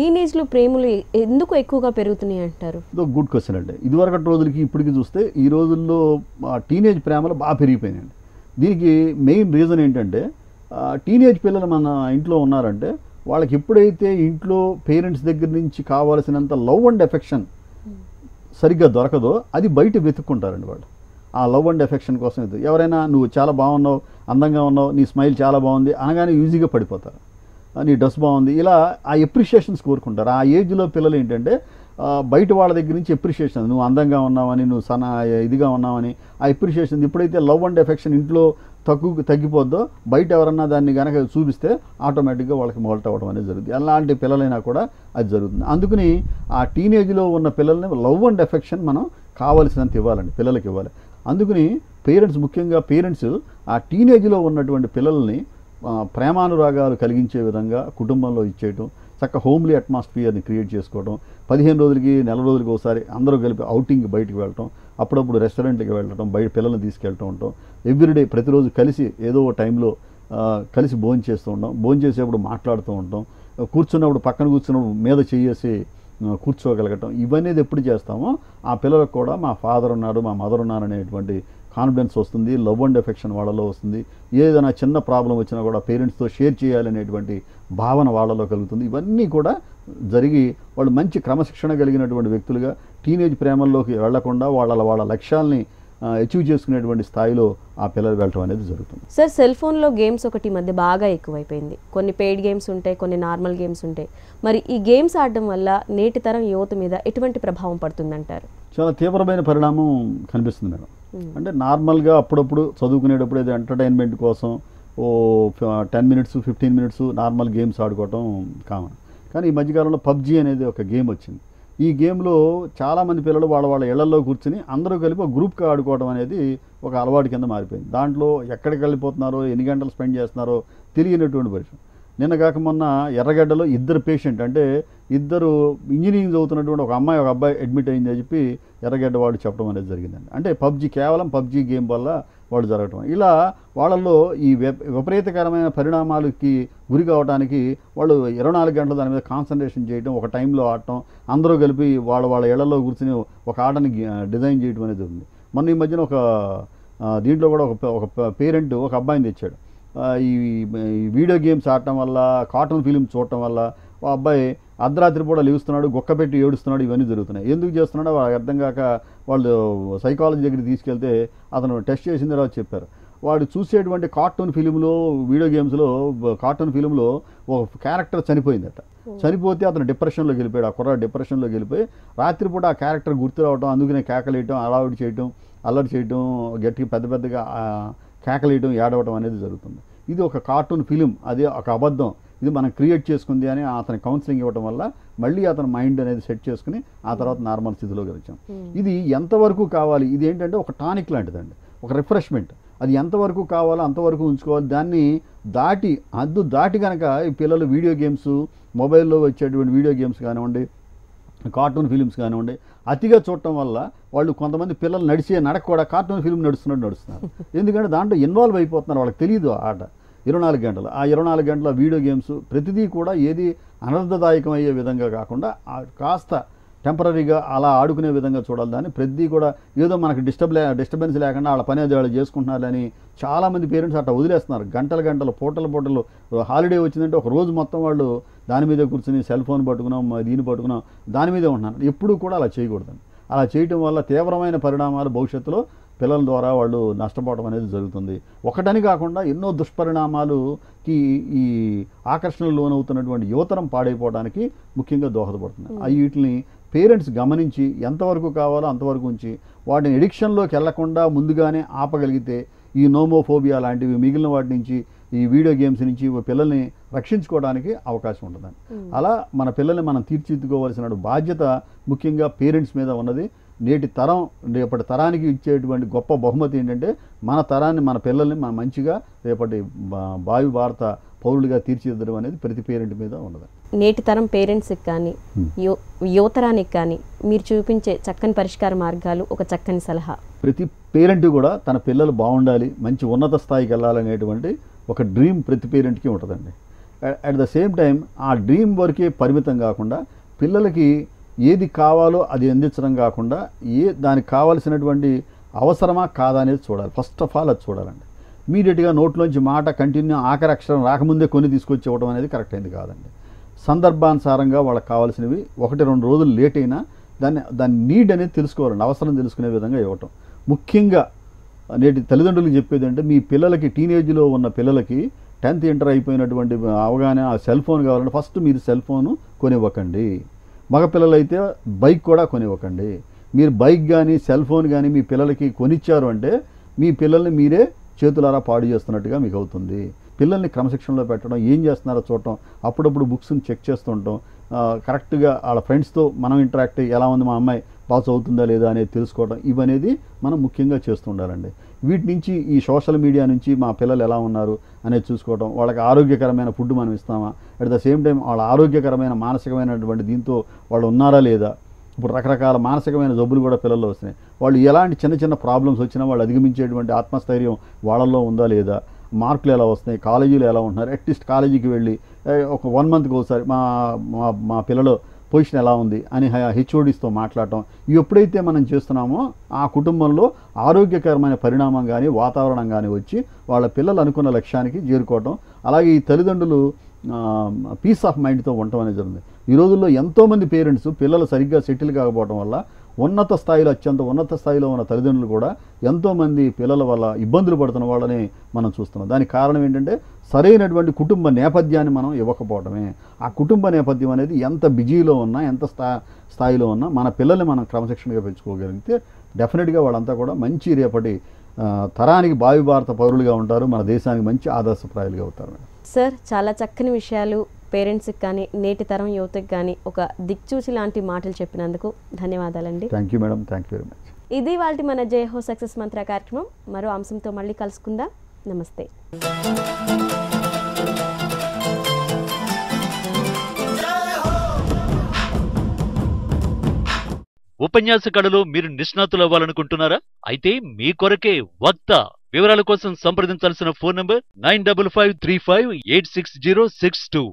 టీనేజ్లో ప్రేమలు ఎందుకు ఎక్కువగా పెరుగుతున్నాయి అంటారు? గుడ్ క్వశ్చన్ అండి. ఇదివరకటి రోజులకి ఇప్పటికి చూస్తే ఈ రోజుల్లో టీనేజ్ ప్రేమలు బాగా పెరిగిపోయినాయండి. దీనికి మెయిన్ రీజన్ ఏంటంటే టీనేజ్ పిల్లలు మన ఇంట్లో ఉన్నారంటే వాళ్ళకి ఎప్పుడైతే ఇంట్లో పేరెంట్స్ దగ్గర నుంచి కావాల్సినంత లవ్ అండ్ ఎఫెక్షన్ సరిగ్గా దొరకదో అది బయట వెతుక్కుంటారండి వాళ్ళు. ఆ లవ్ అండ్ ఎఫెక్షన్ కోసం ఎవరైనా నువ్వు చాలా బాగున్నావు, అందంగా ఉన్నావు, నీ స్మైల్ చాలా బాగుంది అనగానే ఈజీగా పడిపోతారు. నీ డ్రెస్ బాగుంది, ఇలా ఆ ఎప్రిషియేషన్స్ కోరుకుంటారు. ఆ ఏజ్లో పిల్లలు ఏంటంటే బయట వాళ్ళ దగ్గర నుంచి ఎప్రిషియేషన్, నువ్వు అందంగా ఉన్నావని, నువ్వు ఇదిగా ఉన్నావని ఆ ఎప్రిషియేషన్. ఎప్పుడైతే లవ్ అండ్ ఎఫెక్షన్ ఇంట్లో తగ్గిపోద్దో బయట ఎవరన్నా దాన్ని కనుక చూపిస్తే ఆటోమేటిక్గా వాళ్ళకి మోల్ట్ అవ్వడం అనేది జరుగుతుంది. ఎలాంటి పిల్లలైనా కూడా అది జరుగుతుంది. అందుకని ఆ టీనేజ్లో ఉన్న పిల్లల్ని లవ్ అండ్ ఎఫెక్షన్ మనం కావాల్సినంత ఇవ్వాలండి, పిల్లలకి ఇవ్వాలి. అందుకని పేరెంట్స్, ముఖ్యంగా పేరెంట్స్ ఆ టీనేజ్లో ఉన్నటువంటి పిల్లల్ని ప్రేమానురాగాలు కలిగించే విధంగా కుటుంబంలో ఇచ్చేయటం, చక్క హోమ్లీ అట్మాస్ఫియర్ని క్రియేట్ చేసుకోవడం, 15 రోజులకి నెల రోజులకి ఒకసారి అందరూ కలిపి అవుటింగ్ బయటికి వెళ్ళటం, అప్పుడప్పుడు రెస్టారెంట్కి వెళ్ళటం, బయట పిల్లల్ని తీసుకెళ్ళటం ఉంటాం, ఎవ్రీడే ప్రతిరోజు కలిసి ఏదో ఒక టైంలో కలిసి భోజనం చేస్తూ ఉంటాం, భోజనం చేసేప్పుడు మాట్లాడుతూ ఉంటాం, కూర్చున్నప్పుడు పక్కన కూర్చున్నప్పుడు మీద చేసి కూర్చోగలగటం, ఇవన్నీ ఎప్పుడు చేస్తామో ఆ పిల్లలకు కూడా మా ఫాదర్ ఉన్నాడు, మా మదర్ ఉన్నారు అనేటువంటి కాన్ఫిడెన్స్ వస్తుంది, లవ్ అండ్ ఎఫెక్షన్ వాళ్ళలో వస్తుంది. ఏదైనా చిన్న ప్రాబ్లం వచ్చినా కూడా పేరెంట్స్తో షేర్ చేయాలనేటువంటి భావన వాళ్ళలో కలుగుతుంది. ఇవన్నీ కూడా జరిగి వాళ్ళు మంచి క్రమశిక్షణ కలిగినటువంటి వ్యక్తులుగా టీనేజ్ ప్రేమల్లోకి వెళ్లకుండా వాళ్ళ లక్ష్యాల్ని అచీవ్ చేసుకునేటువంటి స్థాయిలో ఆ పిల్లలు వెళ్ళటం అనేది జరుగుతుంది. సార్, సెల్ ఫోన్లో గేమ్స్ ఒకటి మధ్య బాగా ఎక్కువైపోయింది. కొన్ని పెయిడ్ గేమ్స్ ఉంటాయి, కొన్ని నార్మల్ గేమ్స్ ఉంటాయి. మరి ఈ గేమ్స్ ఆడడం వల్ల నేటి తరం యువత మీద ఎటువంటి ప్రభావం పడుతుందంటారు? చాలా తీవ్రమైన పరిణామం కనిపిస్తుంది మేడం. అంటే నార్మల్గా అప్పుడప్పుడు చదువుకునేటప్పుడు ఏదో ఎంటర్టైన్మెంట్ కోసం 10 మినిట్స్ 15 మినిట్స్ నార్మల్ గేమ్స్ ఆడుకోవటం కామన్. కానీ ఈ మధ్యకాలంలో పబ్జీ అనేది ఒక గేమ్ వచ్చింది. ఈ గేమ్లో చాలామంది పిల్లలు వాళ్ళ ఇళ్లలో కూర్చుని అందరూ కలిపి ఒక గ్రూప్గా ఆడుకోవడం అనేది ఒక అలవాటు కింద మారిపోయింది. దాంట్లో ఎక్కడికి వెళ్ళిపోతున్నారో, ఎన్ని గంటలు స్పెండ్ చేస్తున్నారో తెలియనటువంటి పరిస్థితి. నిన్న కాక మొన్న ఎర్రగడ్డలో ఇద్దరు పేషెంట్, అంటే ఇద్దరు ఇంజనీరింగ్ చదువుతున్నటువంటి ఒక అమ్మాయి ఒక అబ్బాయి అడ్మిట్ అయిందని చెప్పి ఎర్రగడ్డ వాళ్ళు చెప్పడం అనేది జరిగిందండి. అంటే కేవలం పబ్జీ గేమ్ వల్ల వాళ్ళు జరగటం. ఇలా వాళ్ళల్లో ఈ విపరీతకరమైన పరిణామాలకి గురి కావడానికి వాళ్ళు 24 గంటలు దాని మీద కాన్సన్ట్రేషన్ చేయడం, ఒక టైంలో ఆడటం, అందరూ కలిపి వాళ్ళ ఇళ్లలో కూర్చుని ఒక ఆటని డిజైన్ చేయడం అనేది ఉంది. మొన్న ఈ మధ్యన దీంట్లో కూడా ఒక పేరెంట్ ఒక అబ్బాయిని తెచ్చాడు. ఈ వీడియో గేమ్స్ ఆడటం వల్ల, కార్టూన్ ఫిలిం చూడటం వల్ల ఆ అబ్బాయి అర్ధరాత్రి పూట లేస్తున్నాడు, గుక్కపెట్టి ఏడుస్తున్నాడు, ఇవన్నీ జరుగుతున్నాయి. ఎందుకు చేస్తున్నాడో వాళ్ళకి అర్థం కాక వాళ్ళు సైకాలజీ దగ్గరికి తీసుకెళ్తే అతను టెస్ట్ చేసిన తర్వాత చెప్పారు, వాడు చూసేటువంటి కార్టూన్ ఫిలింలో, వీడియో గేమ్స్లో, కార్టూన్ ఫిలింలో ఒక క్యారెక్టర్ చనిపోయిందట. చనిపోతే అతను డిప్రెషన్లోకి వెళ్ళిపోయాడు. ఆ కుర్రాడు డిప్రెషన్లోకి వెళ్ళిపోయి రాత్రిపూట ఆ క్యారెక్టర్ గుర్తు రావడం, అందుకనే కేకలేయటం, అలవాటు చేయటం, అల్లరి చేయటం, గట్టిగా పెద్దగా కేకలేయటం, ఏడవటం అనేది జరుగుతుంది. ఇది ఒక కార్టూన్ ఫిలిం, అది ఒక అబద్ధం, ఇది మనం క్రియేట్ చేసుకుంది అని అతని కౌన్సిలింగ్ ఇవ్వడం వల్ల మళ్ళీ అతని మైండ్ అనేది సెట్ చేసుకుని ఆ తర్వాత నార్మల్ స్థితిలోకి వచ్చాం. ఇది ఎంతవరకు కావాలి, ఇది ఏంటంటే ఒక టానిక్ లాంటిదండి, ఒక రిఫ్రెష్మెంట్. అది ఎంతవరకు కావాలో అంతవరకు ఉంచుకోవాలి. దాన్ని దాటి కనుక ఈ పిల్లలు వీడియో గేమ్స్, మొబైల్లో వచ్చేటువంటి వీడియో గేమ్స్ కానివ్వండి, కార్టూన్ ఫిలిమ్స్ కానివ్వండి, అతిగా చూడటం వల్ల వాళ్ళు కొంతమంది పిల్లలు నడక కూడా కార్టూన్ ఫిలిం నడుస్తున్నారు. ఎందుకంటే దాంట్లో ఇన్వాల్వ్ అయిపోతున్నారు, వాళ్ళకి తెలియదు ఆట. 24 గంటలు ఆ 24 గంటల వీడియో గేమ్స్ ప్రతిదీ కూడా ఏది అనర్థదాయకం అయ్యే విధంగా కాకుండా కాస్త టెంపరీగా అలా ఆడుకునే విధంగా చూడాలి. దాన్ని ప్రతిదీ కూడా ఏదో మనకు డిస్టర్బెన్స్ లేకుండా వాళ్ళ పని అది వాళ్ళు చేసుకుంటున్నారని చాలామంది పేరెంట్స్ అట్లా వదిలేస్తున్నారు. గంటలు పూటలు హాలిడే వచ్చిందంటే ఒక రోజు మొత్తం వాళ్ళు దాని మీద కూర్చొని సెల్ ఫోన్ పట్టుకున్నాం, దీన్ని పట్టుకున్నాం, దాని మీదే ఉంటున్నారు. ఎప్పుడూ కూడా అలా చేయకూడదండి. అలా చేయటం వల్ల తీవ్రమైన పరిణామాలు భవిష్యత్తులో పిల్లల ద్వారా వాళ్ళు నష్టపోవడం అనేది జరుగుతుంది. ఒకటని కాకుండా ఎన్నో దుష్పరిణామాలుకి ఈ ఆకర్షణలు లోనవుతున్నటువంటి యువతరం పాడైపోవడానికి ముఖ్యంగా దోహదపడుతుంది. వీటిని పేరెంట్స్ గమనించి ఎంతవరకు కావాలో అంతవరకు ఉంచి వాటిని ఎడిక్షన్లోకి వెళ్లకుండా ముందుగానే ఆపగలిగితే ఈ నోమోఫోబియా లాంటివి మిగిలిన వాటి నుంచి, ఈ వీడియో గేమ్స్ నుంచి పిల్లల్ని రక్షించుకోవడానికి అవకాశం ఉంటుందండి. అలా మన పిల్లల్ని మనం తీర్చిదిద్దుకోవాల్సిన బాధ్యత ముఖ్యంగా పేరెంట్స్ మీద ఉన్నది. రేపటి తరానికి ఇచ్చేటువంటి గొప్ప బహుమతి ఏంటంటే మన పిల్లల్ని మనం మంచిగా రేపటి భావి భారత పౌరులుగా తీర్చిదిద్దడం అనేది ప్రతి పేరెంట్ మీద ఉన్నది. నేటి తరం పేరెంట్స్కి కానీ యువతరానికి కానీ మీరు చూపించే చక్కని పరిష్కార మార్గాలు, ఒక చక్కని సలహా. ప్రతి పేరెంట్ కూడా తన పిల్లలు బాగుండాలి, మంచి ఉన్నత స్థాయికి వెళ్ళాలనేటువంటి ఒక డ్రీమ్ ప్రతి పేరెంట్కి ఉంటుందండి. అట్ ద సేమ్ టైం ఆ డ్రీమ్ వరకే పరిమితం కాకుండా పిల్లలకి ఏది కావాలో అది అందించడం కాకుండా దానికి కావాల్సినటువంటి అవసరమా కాదా అనేది చూడాలి. ఫస్ట్ ఆఫ్ ఆల్ అది చూడాలండి. ఇమీడియట్గా నోట్లోంచి మాట కంటిన్యూ ఆఖరి అక్షరం రాకముందే కొని తీసుకొచ్చి ఇవ్వడం అనేది కరెక్ట్ అయింది కాదండి. సందర్భానుసారంగా వాళ్ళకి కావాల్సినవి 1-2 రోజులు లేట్ అయినా దాని నీడ్ అనేది తెలుసుకోవాలండి, అవసరం తెలుసుకునే విధంగా ఇవ్వటం. ముఖ్యంగా నేటి తల్లిదండ్రులకు చెప్పేది అంటే మీ పిల్లలకి టీనేజ్లో ఉన్న పిల్లలకి 10th ఇంటర్ అయిపోయినటువంటి అవగానే ఆ సెల్ ఫోన్ కావాలంటే ఫస్ట్ మీరు సెల్ ఫోను కొనివ్వకండి. మగపిల్లలు అయితే బైక్ కూడా కొనివ్వకండి. మీరు బైక్ కానీ సెల్ ఫోన్ కానీ మీ పిల్లలకి కొనిచ్చారు అంటే మీ పిల్లల్ని మీరే చేతులారా పాడు చేస్తున్నట్టుగా మీకు అవుతుంది. పిల్లల్ని క్రమశిక్షణలో పెట్టడం, ఏం చేస్తున్నారో చూడటం, అప్పుడప్పుడు బుక్స్ని చెక్ చేస్తుంటాం, కరెక్ట్గా వాళ్ళ ఫ్రెండ్స్తో మనం ఇంటరాక్ట్ ఎలా ఉంది మా అమ్మాయి బాగా చదువుతుందా లేదా అనేది తెలుసుకోవడం, ఇవనేది మనం ముఖ్యంగా చేస్తూ ఉండాలండి. వీటి నుంచి ఈ సోషల్ మీడియా నుంచి మా పిల్లలు ఎలా ఉన్నారు అనేది చూసుకోవడం, వాళ్ళకి ఆరోగ్యకరమైన ఫుడ్ మనం ఇస్తామా, అట్ ద సేమ్ టైం వాళ్ళ ఆరోగ్యకరమైన మానసికమైనటువంటి దీంతో వాళ్ళు ఉన్నారా లేదా. ఇప్పుడు రకరకాల మానసికమైన జబ్బులు కూడా పిల్లల్లో వస్తున్నాయి. వాళ్ళు ఎలాంటి చిన్న చిన్న ప్రాబ్లమ్స్ వచ్చినా వాళ్ళు అధిగమించేటువంటి ఆత్మస్థైర్యం వాళ్ళల్లో ఉందా లేదా, మార్కులు ఎలా వస్తున్నాయి, కాలేజీలో ఎలా ఉంటున్నారు, అట్లీస్ట్ కాలేజీకి వెళ్ళి ఒక 1 మంత్కి ఒకసారి మా పిల్లలు పొజిషన్ ఎలా ఉంది అని హెచ్ఓడిస్తో మాట్లాడటం. ఇవి ఎప్పుడైతే మనం చేస్తున్నామో ఆ కుటుంబంలో ఆరోగ్యకరమైన పరిణామం కానీ వాతావరణం కానీ వచ్చి వాళ్ళ పిల్లలు అనుకున్న లక్ష్యానికి చేరుకోవటం, అలాగే ఈ తల్లిదండ్రులు పీస్ ఆఫ్ మైండ్తో ఉండటం అనేది జరుగుతుంది. ఈ రోజుల్లో ఎంతోమంది పేరెంట్స్ పిల్లలు సరిగ్గా సెటిల్ కాకపోవడం వల్ల అత్యంత ఉన్నత స్థాయిలో ఉన్న తల్లిదండ్రులు కూడా ఎంతోమంది పిల్లల వల్ల ఇబ్బందులు పడుతున్న వాళ్ళని మనం చూస్తున్నాం. దానికి కారణం ఏంటంటే సరైనటువంటి కుటుంబ నేపథ్యాన్ని మనం ఇవ్వకపోవడమే. ఆ కుటుంబ నేపథ్యం అనేది ఎంత బిజీలో ఉన్నా, ఎంత స్థాయిలో ఉన్నా మన పిల్లల్ని మనం క్రమశిక్షణగా పెంచుకోగలిగితే డెఫినెట్గా వాళ్ళంతా కూడా మంచి రేపటి తరానికి భావి భారత పౌరులుగా ఉంటారు, మన దేశానికి మంచి ఆదర్శప్రాయాలుగా అవుతారు. సార్, చాలా చక్కని విషయాలు పేరెంట్స్కి కానీ నేటి తరం యువతకి కానీ ఒక దిక్చూచి లాంటి మాటలు చెప్పినందుకు ధన్యవాదాలండి. Thank you madam, thank you very much. ఇది వాళ్ళ మన జయహో సక్సెస్ మంత్ర కార్యక్రమం. మరో అంశంతో మళ్ళీ కలుసుకుందాం. నమస్తే. ఉపన్యాస కళలో మీరు నిష్ణాతులు అవ్వాలనుకుంటున్నారా? అయితే మీ కొరకే వక్త. వివరాల కోసం సంప్రదించాల్సిన ఫోన్ నంబర్ 9553586062.